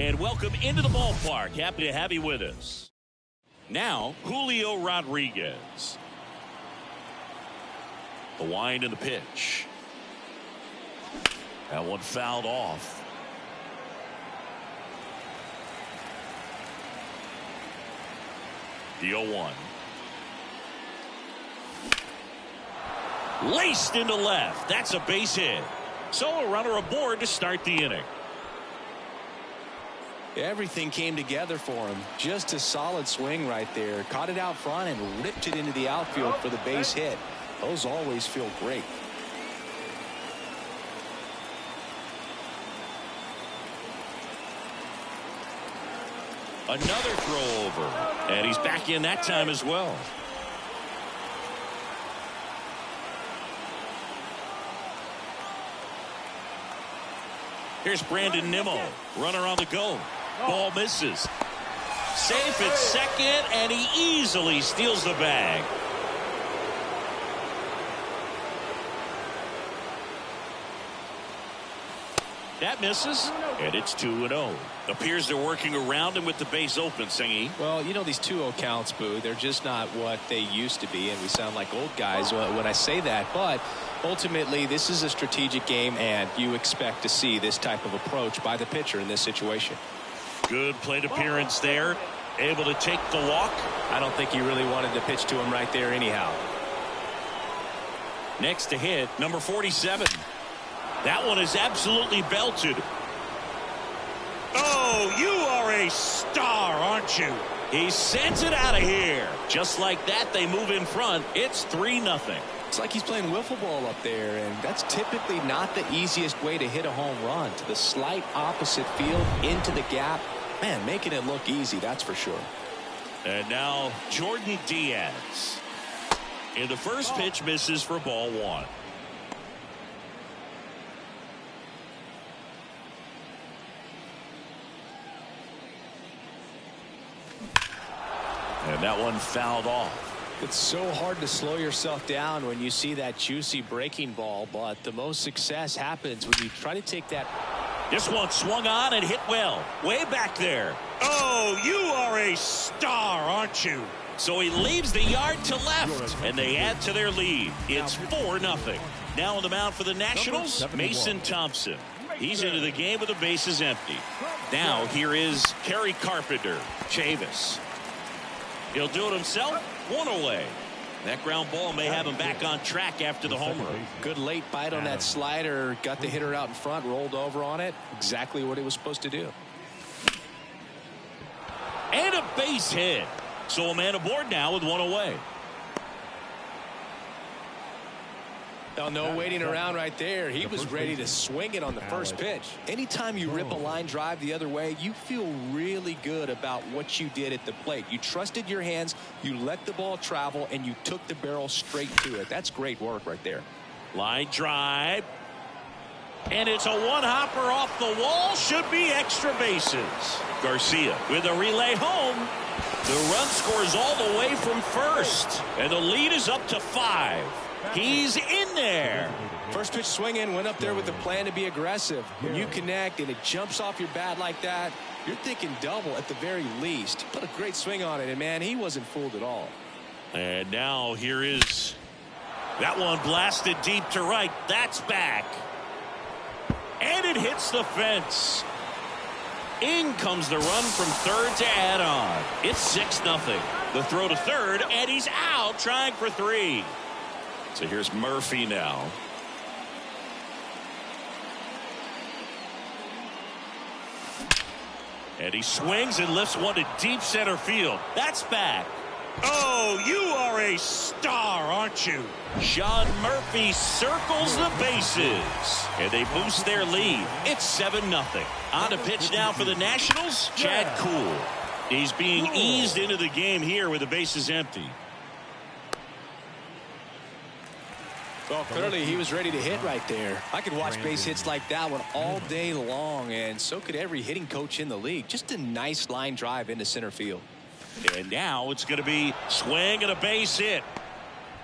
And welcome into the ballpark. Happy to have you with us. Now, Julio Rodriguez. The wind and the pitch. That one fouled off. The 0-1. Laced into left. That's a base hit. So a runner aboard to start the inning. Everything came together for him. Just a solid swing right there. Caught it out front and ripped it into the outfield for the base hit. Those always feel great. Another throw over. And he's back in that time as well. Here's Brandon Nimmo. Runner on the go. Ball misses. Safe at second, and he easily steals the bag. That misses, and it's 2-0. Appears they're working around him with the base open, Singy. Well, you know, these 2-0 counts, Boo, they're just not what they used to be, and we sound like old guys when I say that. But ultimately, this is a strategic game, and you expect to see this type of approach by the pitcher in this situation. Good plate appearance there. Able to take the walk. I don't think he really wanted to pitch to him right there anyhow. Next to hit, number 47. That one is absolutely belted. Oh, you are a star, aren't you? He sends it out of here. Just like that, they move in front. It's 3-0. It's like he's playing wiffle ball up there, and that's typically not the easiest way to hit a home run. To the slight opposite field, into the gap. Man, making it look easy, that's for sure. And now Jordan Diaz. In the first pitch, misses for ball 1. And that one fouled off. It's so hard to slow yourself down when you see that juicy breaking ball, but the most success happens when you try to take that. This one swung on and hit well. Way back there. Oh, you are a star, aren't you? So he leaves the yard to left, and they add to their lead. It's 4-0. Now on the mound for the Nationals, Mason Thompson. He's into the game with the bases empty. Now here is Kerry Carpenter. Chavis. He'll do it himself. 1 away. That ground ball may have him back on track after the homer. Good late bite on that slider. Got the hitter out in front, rolled over on it. Exactly what he was supposed to do. And a base hit. So a man aboard now with 1 away. No waiting around right there. He was ready to swing it on the first pitch. Anytime you rip a line drive the other way, you feel really good about what you did at the plate. You trusted your hands, you let the ball travel, and you took the barrel straight to it. That's great work right there. Line drive. And it's a one-hopper off the wall. Should be extra bases. Garcia with a relay home. The run scores all the way from first. And the lead is up to 5. He's in there. First pitch swinging, went up there with the plan to be aggressive. When you connect and it jumps off your bat like that, you're thinking double at the very least. Put a great swing on it, and man, he wasn't fooled at all. And now here is that one blasted deep to right. That's back. And it hits the fence. In comes the run from third to add on. It's 6-0. The throw to third, and he's out trying for 3. So here's Murphy now. And he swings and lifts one to deep center field. That's back. Oh, you are a star, aren't you? Sean Murphy circles the bases. And they boost their lead. It's 7-0. On to pitch now for the Nationals, Chad Kuhl. He's being eased into the game here with the bases empty. Well, clearly he was ready to hit right there. I could watch base hits like that one all day long, and so could every hitting coach in the league. Just a nice line drive into center field. And now it's going to be swing and a base hit.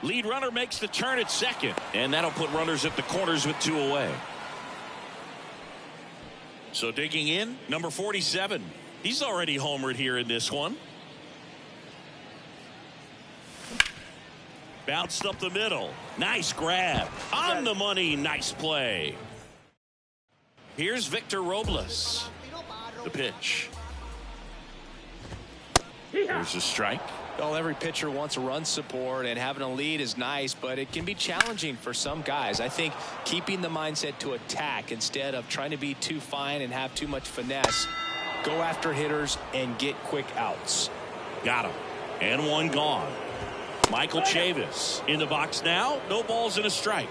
Lead runner makes the turn at second, and that'll put runners at the corners with 2 away. So digging in, number 47. He's already homered here in this one. Bounced up the middle. Nice grab. On the money. Nice play. Here's Victor Robles. The pitch. Here's a strike. Well, every pitcher wants a run support, and having a lead is nice, but it can be challenging for some guys. I think keeping the mindset to attack instead of trying to be too fine and have too much finesse. Go after hitters and get quick outs. Got him. And one gone. Michael Chavis in the box now. No balls and a strike.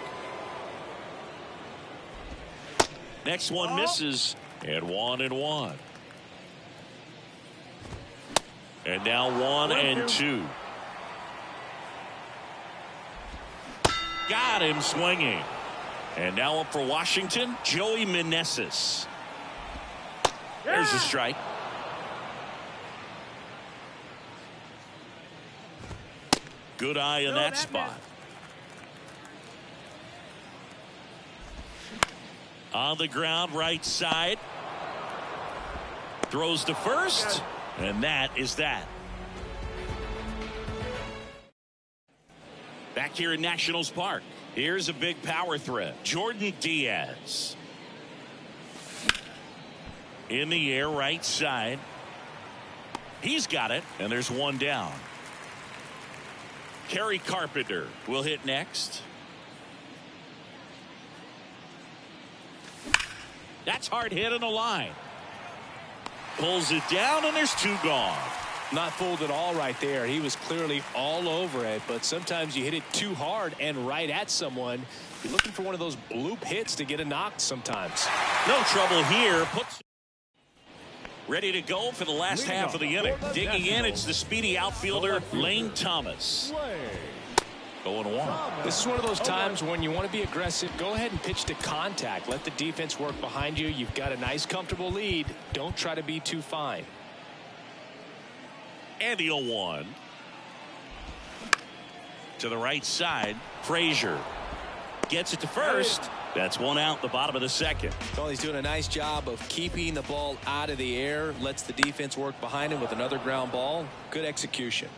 Next one misses. And 1-1. And now 1-2. Got him swinging. And now up for Washington, Joey Meneses. There's a strike. Good eye in that spot. On the ground, right side. Throws to first. And that is that. Back here in Nationals Park. Here's a big power threat. Jordan Diaz. In the air, right side. He's got it. And there's one down. Kerry Carpenter will hit next. That's hard hit on the line. Pulls it down, and there's two gone. Not fooled at all right there. He was clearly all over it, but sometimes you hit it too hard and right at someone. You're looking for one of those bloop hits to get a knock sometimes. No trouble here. Ready to go for the last half of the inning. Digging in, it's the speedy outfielder, Lane Thomas. 0-1. This is one of those times when you want to be aggressive. Go ahead and pitch to contact. Let the defense work behind you. You've got a nice, comfortable lead. Don't try to be too fine. And the 0-1. To the right side, Frazier gets it to first. That's one out the bottom of the second. Well, he's doing a nice job of keeping the ball out of the air. Lets the defense work behind him with another ground ball. Good execution.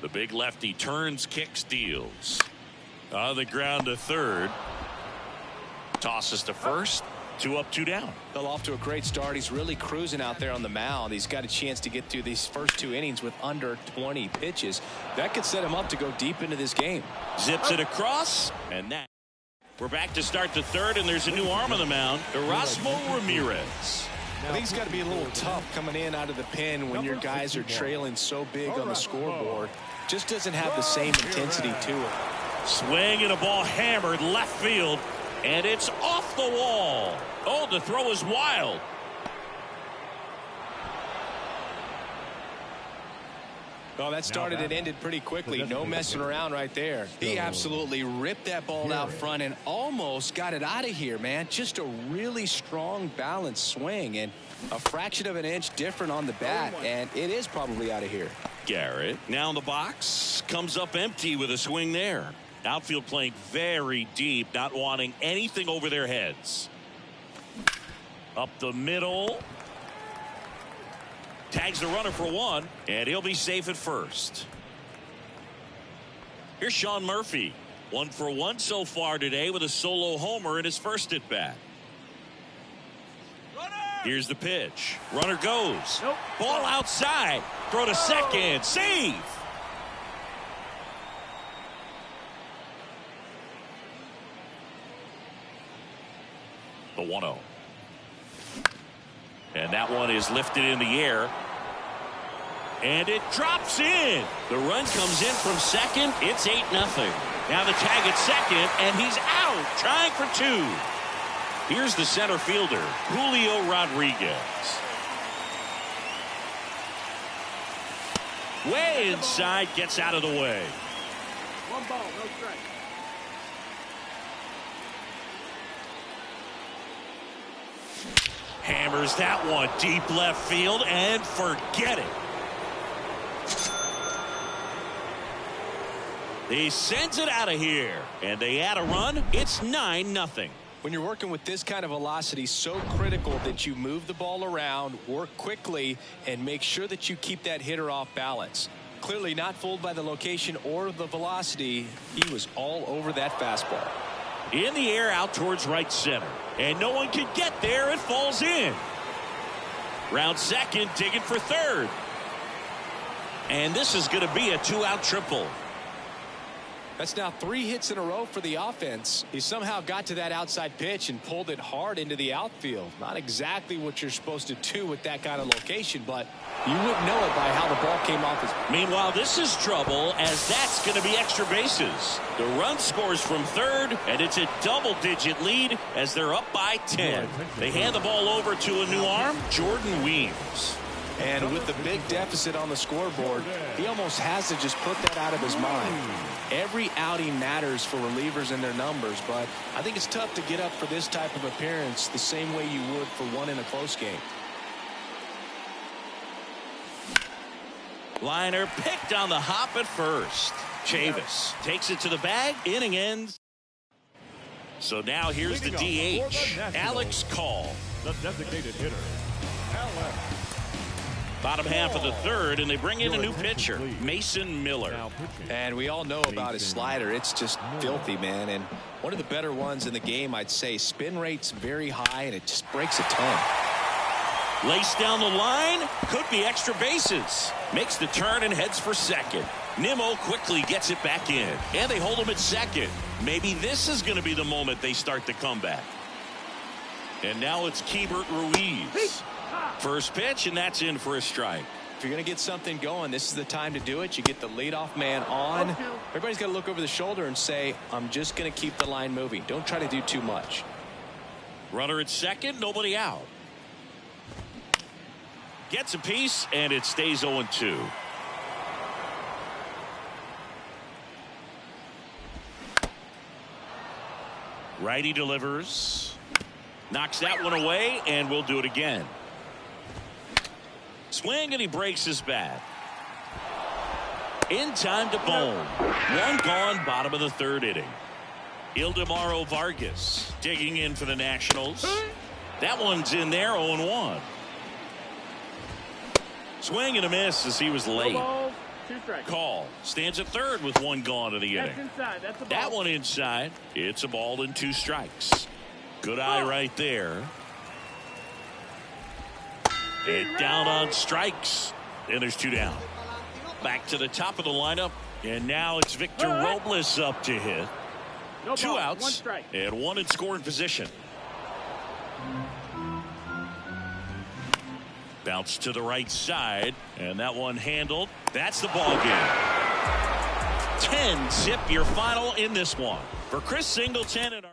The big lefty turns, kicks, deals. On the ground to third. Tosses to first. 2 up, 2 down. Well, off to a great start. He's really cruising out there on the mound. He's got a chance to get through these first 2 innings with under 20 pitches. That could set him up to go deep into this game. Zips it across, and that. We're back to start the third, and there's a new arm on the mound, Erasmo Ramirez. I think it's got to be a little tough coming in out of the pen when your guys are trailing so big on the scoreboard. Just doesn't have the same intensity to it. Swing and a ball hammered left field, and it's off the wall. Oh, the throw is wild. Well, that started and ended pretty quickly. No messing around right there. He absolutely ripped that ball out front and almost got it out of here, man. Just a really strong, balanced swing, and a fraction of an inch different on the bat, and it is probably out of here. Garrett now in the box, comes up empty with a swing there. Outfield playing very deep, not wanting anything over their heads. Up the middle. Tags the runner for one, and he'll be safe at first. Here's Sean Murphy. 1 for 1 so far today with a solo homer in his first at bat. Here's the pitch. Runner goes. Ball outside. Throw to second. Save. The 1-0. And that one is lifted in the air. And it drops in. The run comes in from second. It's 8-0. Now the tag at second, and he's out, trying for 2. Here's the center fielder, Julio Rodriguez. Way inside, gets out of the way. 1 ball, no strike. Hammers that one deep left field, and forget it. He sends it out of here, and they add a run. It's 9-0. When you're working with this kind of velocity, so critical that you move the ball around, work quickly, and make sure that you keep that hitter off balance. Clearly not fooled by the location or the velocity. He was all over that fastball. In the air out towards right center. And no one can get there. It falls in. Round second, digging for third. And this is going to be a 2-out triple. That's now 3 hits in a row for the offense. He somehow got to that outside pitch and pulled it hard into the outfield. Not exactly what you're supposed to do with that kind of location, but you wouldn't know it by how the ball came off his. Meanwhile, this is trouble, as that's going to be extra bases. The run scores from third, and it's a double-digit lead as they're up by 10. They hand the ball over to a new arm, Jordan Weems. And with the big deficit on the scoreboard, he almost has to just put that out of his mind. Every outing matters for relievers and their numbers, but I think it's tough to get up for this type of appearance the same way you would for one in a close game. Liner picked on the hop at first. Chavis takes it to the bag. Inning ends. So now here's the DH, Alex Call. The designated hitter, Alex. Bottom half of the third, and they bring in a new pitcher, Mason Miller. And we all know about his slider. It's just filthy, man. And one of the better ones in the game, I'd say. Spin rate's very high, and it just breaks a ton. Lace down the line, could be extra bases. Makes the turn and heads for second. Nimmo quickly gets it back in, and they hold him at second. Maybe this is going to be the moment they start the comeback. And now it's Keibert Ruiz. First pitch, and that's in for a strike. If you're going to get something going, this is the time to do it. You get the leadoff man on. Everybody's got to look over the shoulder and say, I'm just going to keep the line moving. Don't try to do too much. Runner at second, nobody out. Gets a piece, and it stays 0-2. Righty delivers. Knocks that one away, and we'll do it again. Swing, and he breaks his bat. In time to Bone. One gone, bottom of the third inning. Ildemaro Vargas digging in for the Nationals. That one's in there, 0-1. Swing and a miss as he was late. Call stands at third with one gone of the inning. That one inside. It's a ball and 2 strikes. Good eye right there. And down on strikes. And there's 2 down. Back to the top of the lineup. And now it's Victor Robles up to hit. 2 outs and 1 in scoring position. Bounce to the right side. And that one handled. That's the ball game. 10-zip your final in this one. For Chris Singleton and our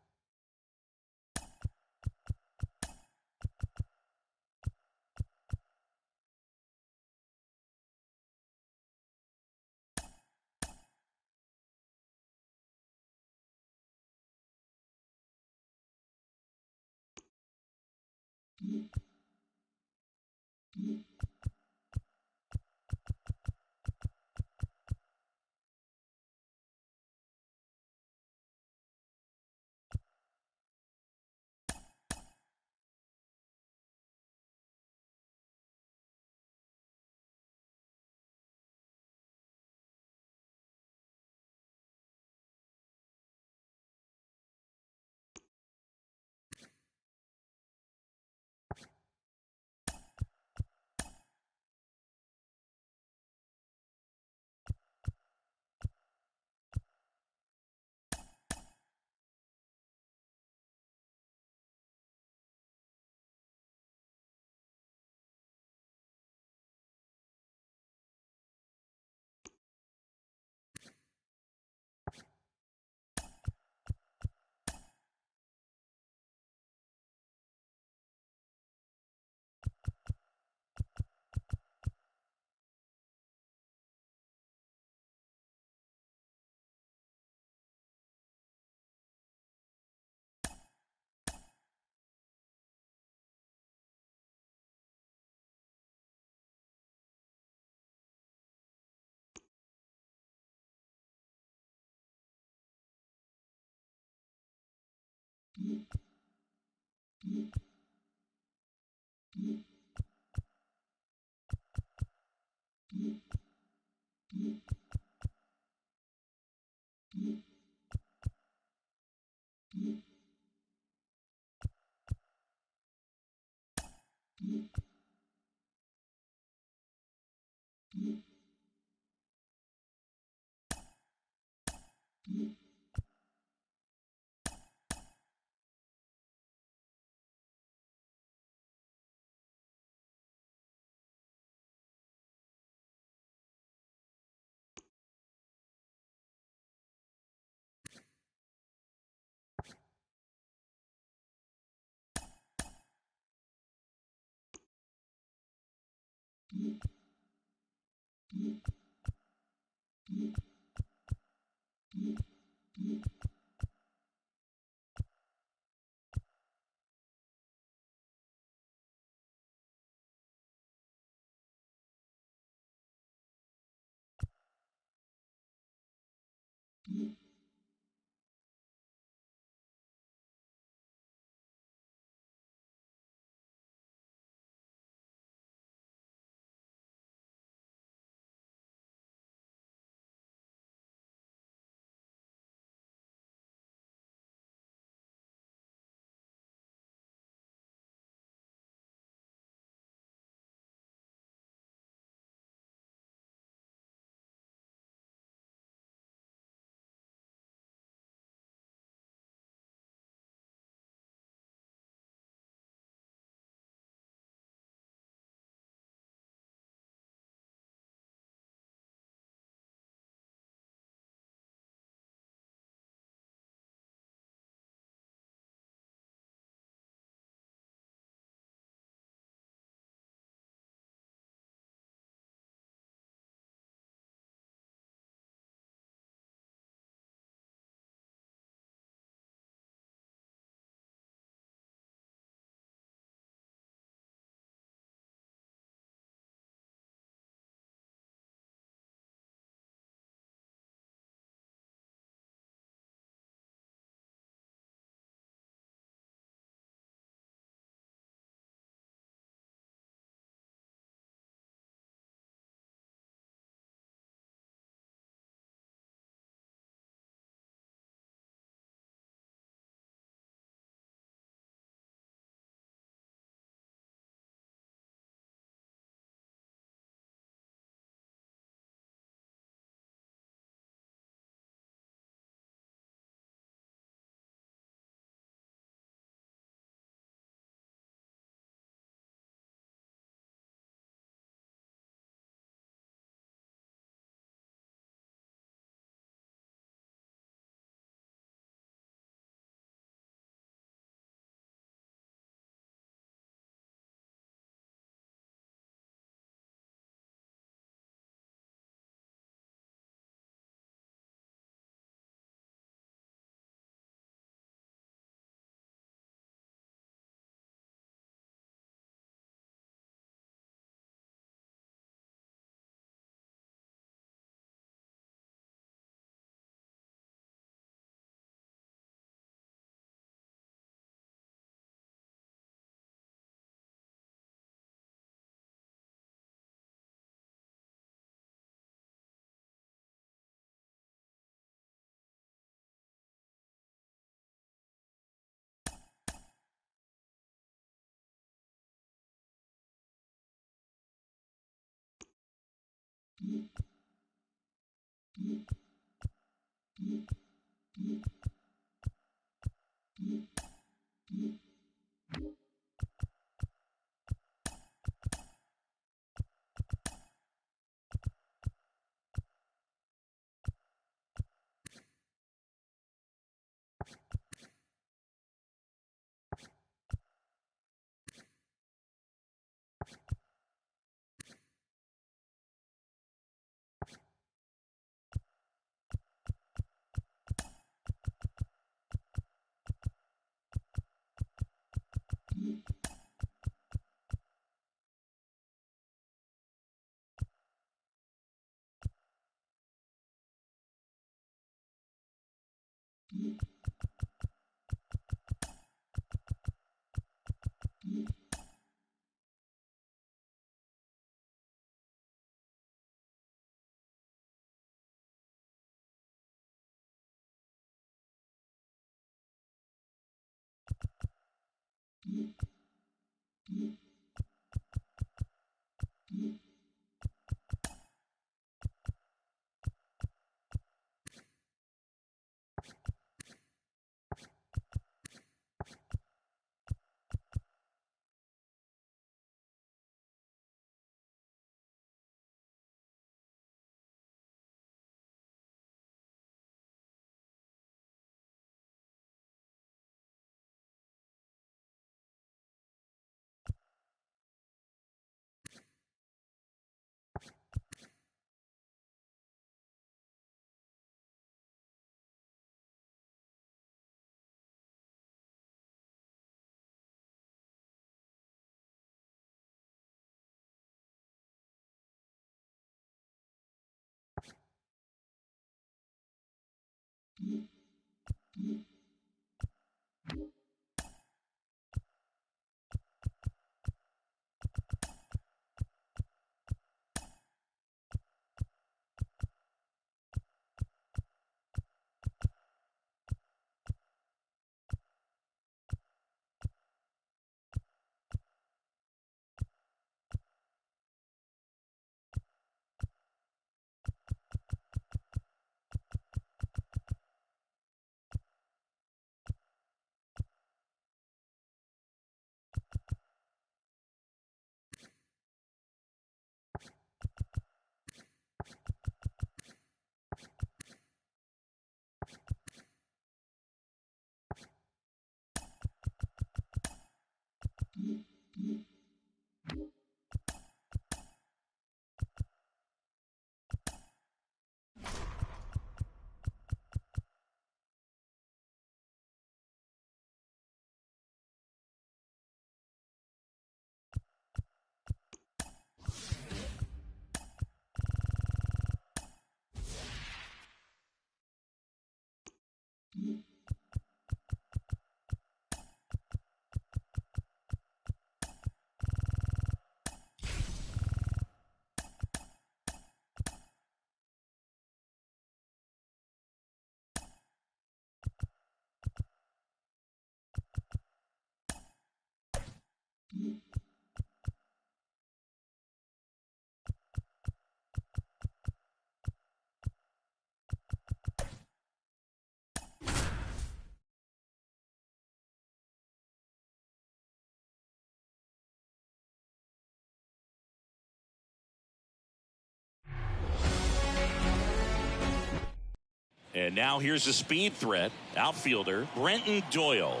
And now here's a speed threat, outfielder Brenton Doyle.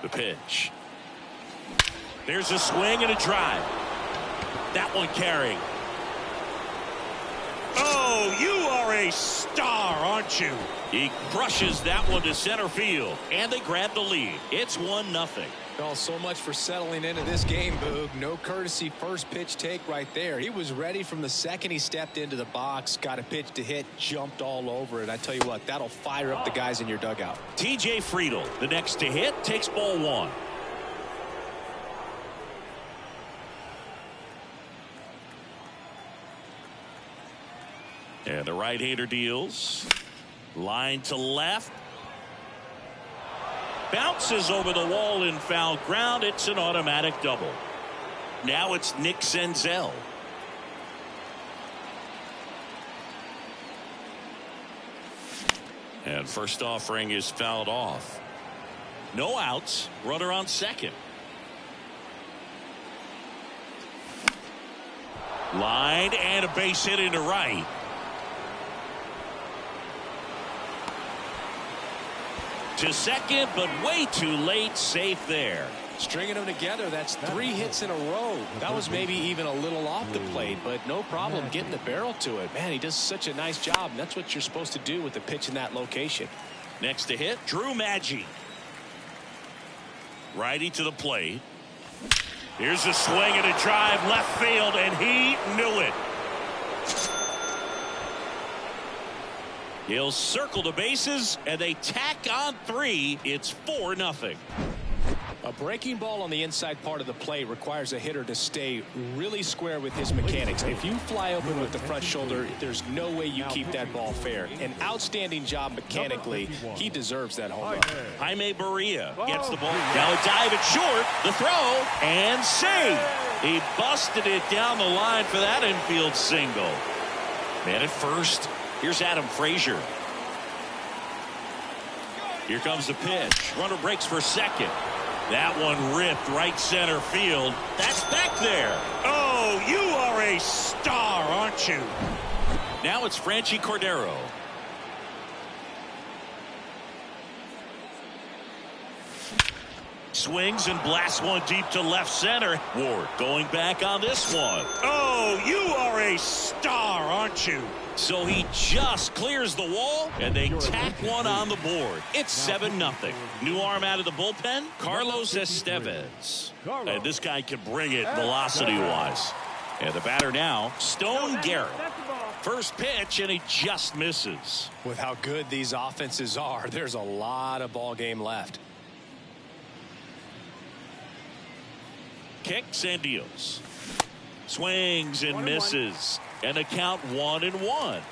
The pitch. There's a swing and a drive. That one carrying. Oh, you are a star, aren't you? He crushes that one to center field, and they grab the lead. It's 1-0. Oh, so much for settling into this game, Boog. No courtesy first pitch take right there. He was ready from the second he stepped into the box, got a pitch to hit, jumped all over it. I tell you what, that'll fire up the guys in your dugout. TJ Friedl, the next to hit, takes ball one. And the right-hander deals. Line to left. Bounces over the wall in foul ground. It's an automatic double. Now it's Nick Senzel. And first offering is fouled off. No outs. Runner on second. Line and a base hit into right. To second, but way too late. Safe there. Stringing them together, that's 3 hits in a row. That was maybe even a little off the plate, but no problem getting the barrel to it. Man, he does such a nice job, and that's what you're supposed to do with the pitch in that location. Next to hit, Drew Maggi. Righty to the plate. Here's a swing and a drive left field, and he knew it. He'll circle the bases, and they tack on 3. It's 4-0. A breaking ball on the inside part of the plate requires a hitter to stay really square with his mechanics. If you fly open with the front shoulder, there's no way you keep that ball fair. An outstanding job mechanically. He deserves that home run. Jaime Barria gets the ball. Now a dive at short. The throw and save. He busted it down the line for that infield single. Man at first. Here's Adam Frazier. Here comes the pitch. Runner breaks for second. That one ripped right center field. That's back there. Oh, you are a star, aren't you? Now it's Franchi Cordero. Swings and blasts one deep to left center. Ward going back on this one. Oh, you are a star, aren't you? So he just clears the wall, and they tack one on the board. It's 7-0. New arm out of the bullpen, Carlos Estevez. And this guy can bring it velocity-wise. And the batter now, Stone Garrett. First pitch, and he just misses. With how good these offenses are, there's a lot of ball game left. Kicks and deals. Swings and misses. And the count 1-1.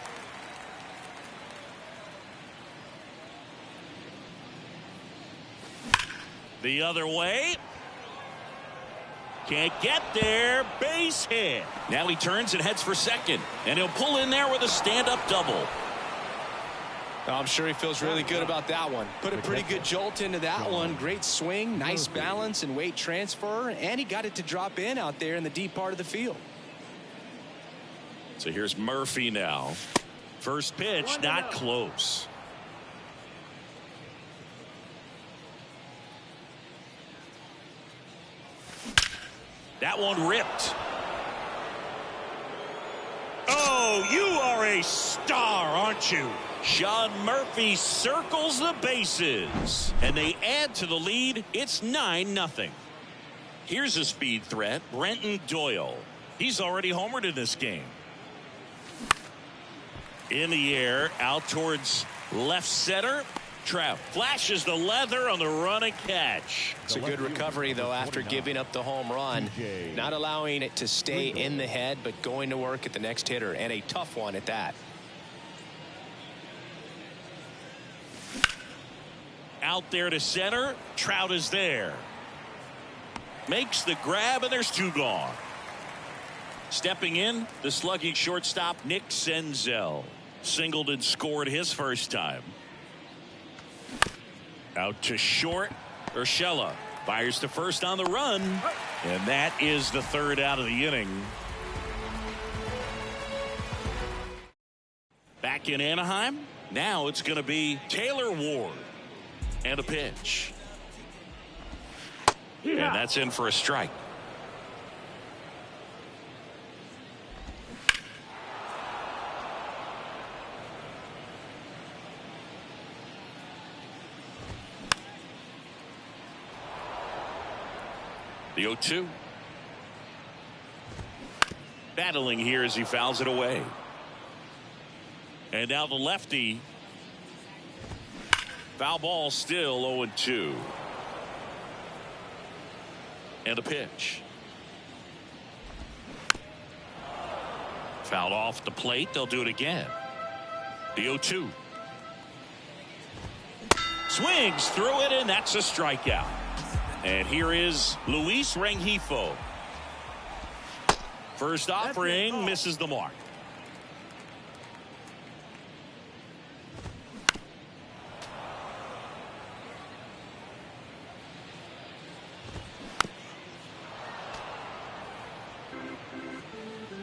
The other way. Can't get there. Base hit. Now he turns and heads for second. And he'll pull in there with a stand-up double. I'm sure he feels really good about that one. Put a pretty good jolt into that one. Great swing, nice balance and weight transfer, and he got it to drop in out there in the deep part of the field. So here's Murphy now. First pitch, not close. That one ripped. Oh, you are a star, aren't you? Sean Murphy circles the bases, and they add to the lead. It's 9-0. Here's a speed threat, Brenton Doyle. He's already homered in this game. In the air, out towards left center. Trout flashes the leather on the run and catch. It's a good recovery, though, after giving up the home run. Not allowing it to stay in the head, but going to work at the next hitter, and a tough one at that. Out there to center. Trout is there. Makes the grab, and there's two gone. Stepping in, the slugging shortstop, Nick Senzel. Singled and scored his first time. Out to short. Urshela fires to first on the run. And that is the third out of the inning. Back in Anaheim. Now it's going to be Taylor Ward. And a pitch. And that's in for a strike. The 0-2. Battling here as he fouls it away. And now the lefty. Foul ball, still 0-2. And a pitch. Fouled off the plate. They'll do it again. The 0-2. Swings through it, and that's a strikeout. And here is Luis Rengifo. First offering, misses the mark.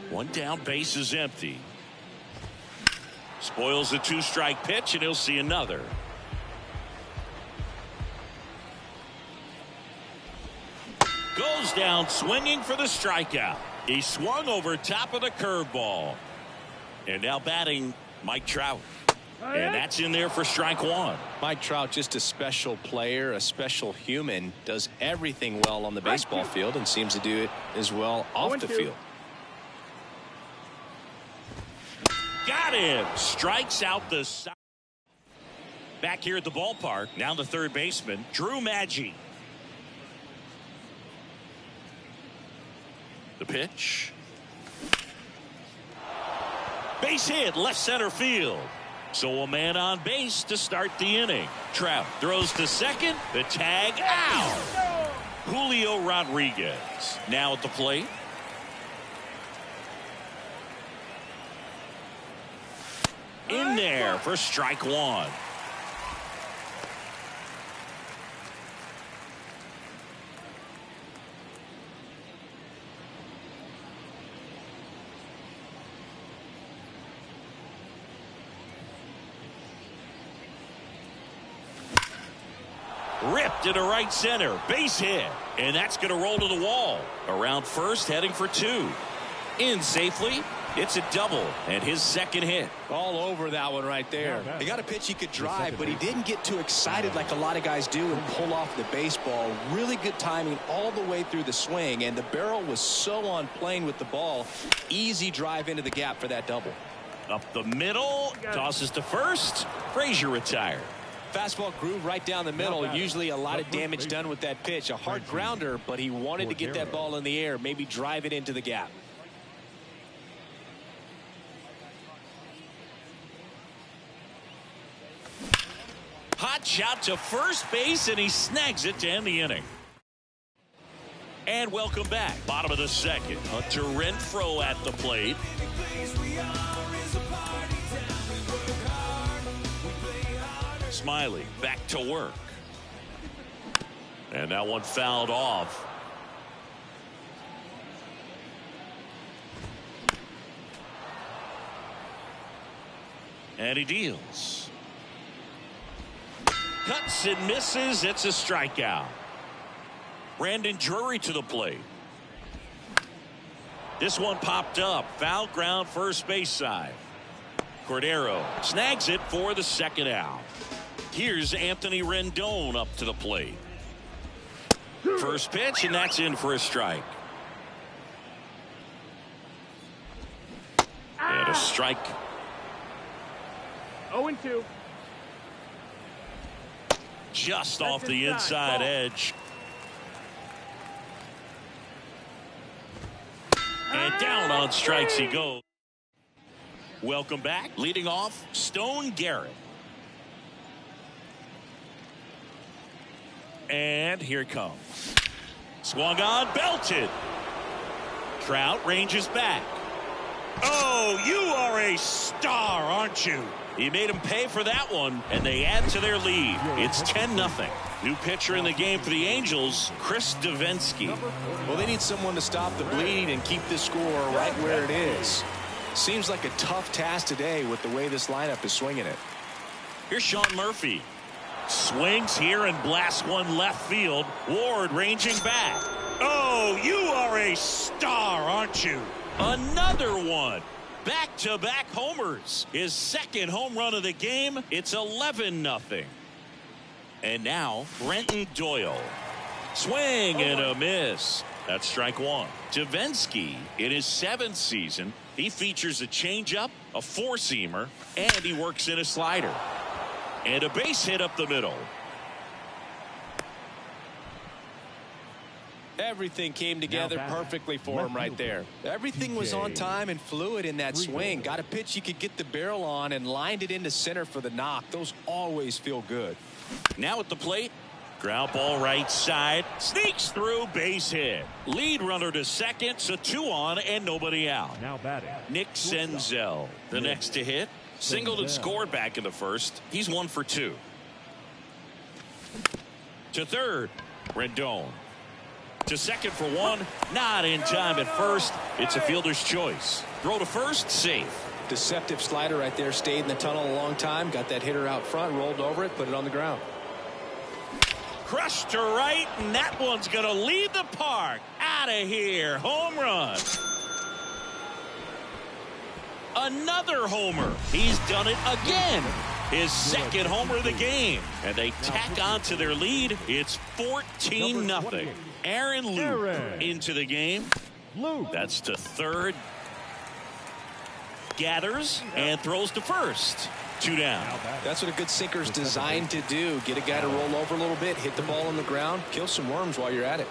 One down, base is empty. Spoils the two-strike pitch, and he'll see another. Goes down swinging for the strikeout. He swung over top of the curveball. And now batting Mike Trout. And that's in there for strike one. Mike Trout, just a special player, a special human, does everything well on the baseball field and seems to do it as well off the field. Got him. Strikes out the side. Back here at the ballpark. Now the third baseman, Drew Maggi. The pitch. Base hit, left center field. So a man on base to start the inning. Trout throws to second. The tag out. Julio Rodriguez now at the plate. In there for strike one. Ripped into right center. Base hit. And that's going to roll to the wall. Around first, heading for 2. In safely. It's a double. And his second hit. All over that one right there. He got a pitch he could drive, but he didn't get too excited like a lot of guys do and pull off the baseball. Really good timing all the way through the swing. And the barrel was so on plane with the ball. Easy drive into the gap for that double. Up the middle. Tosses to first. Frazier retired. Fastball groove right down the middle. Usually a lot of damage done with that pitch. A hard grounder, but he wanted to get that ball in the air. Maybe drive it into the gap. Hot shot to first base, and he snags it to end the inning. And welcome back. Bottom of the second. Hunter Renfroe at the plate. Smiley back to work. And that one fouled off. And he deals. Cuts and misses. It's a strikeout. Brandon Drury to the plate. This one popped up. Foul ground first base side. Cordero snags it for the second out. Here's Anthony Rendon up to the plate. First pitch, and that's in for a strike. And a strike. 0-2. Just off the inside edge. And down on strikes he goes. Welcome back. Leading off, Stone Garrett. And here it comes. Swung on, belted. Trout ranges back. Oh, you are a star, aren't you? He made him pay for that one, and they add to their lead. It's 10-0. New pitcher in the game for the Angels, Chris Davinsky. Well, they need someone to stop the bleed and keep this score right where it is. Seems like a tough task today with the way this lineup is swinging it. Here's Sean Murphy. Swings here and blasts one left field. Ward ranging back. Oh, you are a star, aren't you? Another one. Back-to-back homers. His second home run of the game. It's 11-0. And now Brenton Doyle. Swing and a miss. That's strike one. Davinsky in his 7th season. He features a changeup, a 4-seamer, and he works in a slider. And a base hit up the middle. Everything came together perfectly for him right there. Everything was on time and fluid in that swing. Got a pitch you could get the barrel on and lined it into center for the knock. Those always feel good. Now at the plate. Ground ball right side. Sneaks through, base hit. Lead runner to second, so 2 on and nobody out. Now batting. Nick Senzel, the next to hit. Singled and scored back in the first. He's 1 for 2. To third, Rendon. To second for 1. Not in time at first. It's a fielder's choice. Throw to first, safe. Deceptive slider right there. Stayed in the tunnel a long time. Got that hitter out front, rolled over it, put it on the ground. Crushed to right, and that one's going to leave the park. Out of here. Home run. Another homer. He's done it again. His second homer of the game. And they tack on to their lead. It's 14-0. Aaron Luke into the game. That's to third. Gathers and throws to first. 2 down. That's what a good sinker is designed to do. Get a guy to roll over a little bit, hit the ball on the ground, kill some worms while you're at it.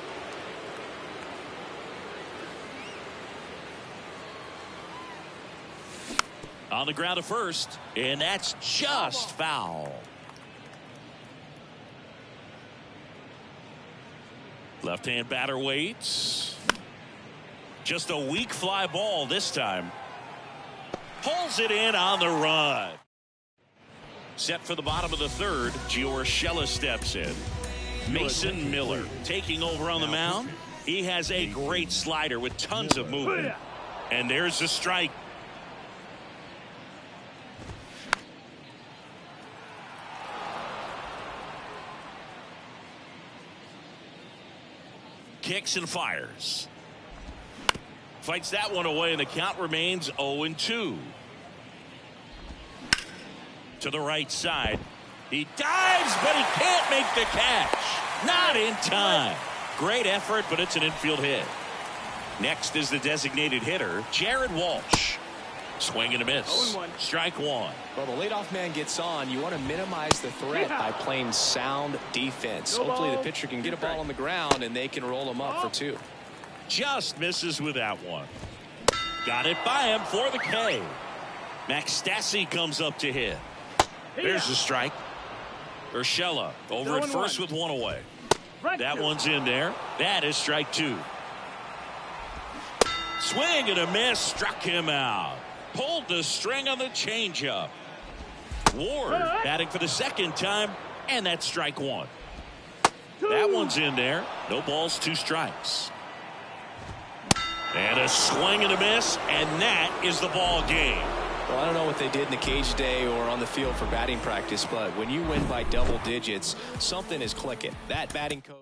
On the ground to first, and that's just foul. Left-hand batter waits. Just a weak fly ball this time. Pulls it in on the run. Set for the bottom of the third. Gio Urshela steps in. Mason Miller taking over on the mound. He has a great slider with tons of movement. And there's the strike. kicks and fires. Fights that one away, and the count remains 0-2. To the right side. He dives, but he can't make the catch. Not in time. Great effort, but it's an infield hit. Next is the designated hitter, Jared Walsh. Swing and a miss. 0-1. Strike one. Well, the leadoff man gets on. You want to minimize the threat by playing sound defense. No Hopefully the ball. pitcher can get a ball on the ground and they can roll him up for 2. Just misses with that one. Got it by him for the K. Max Stassi comes up to hit. There's the strike. Urshela over at first with one away. That one's in there. That is strike 2. Swing and a miss. Struck him out. Pulled the string on the changeup. Ward batting for the second time, and that's strike 1. That one's in there. No balls, 2 strikes. And a swing and a miss, and that is the ball game. Well, I don't know what they did in the cage today or on the field for batting practice, but when you win by double digits, something is clicking. That batting coach.